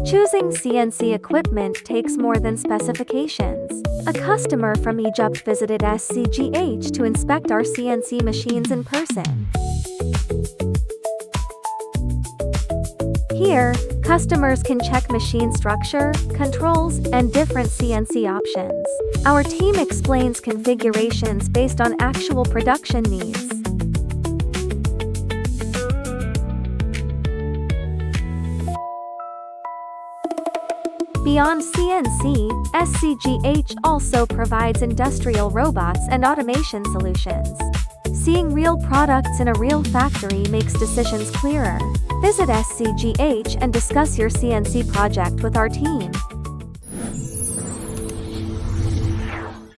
Choosing CNC equipment takes more than specifications. A customer from Egypt visited SZGH to inspect our CNC machines in person. Here, customers can check machine structure, controls, and different CNC options. Our team explains configurations based on actual production needs. Beyond CNC, SZGH also provides industrial robots and automation solutions. Seeing real products in a real factory makes decisions clearer. Visit SZGH and discuss your CNC project with our team.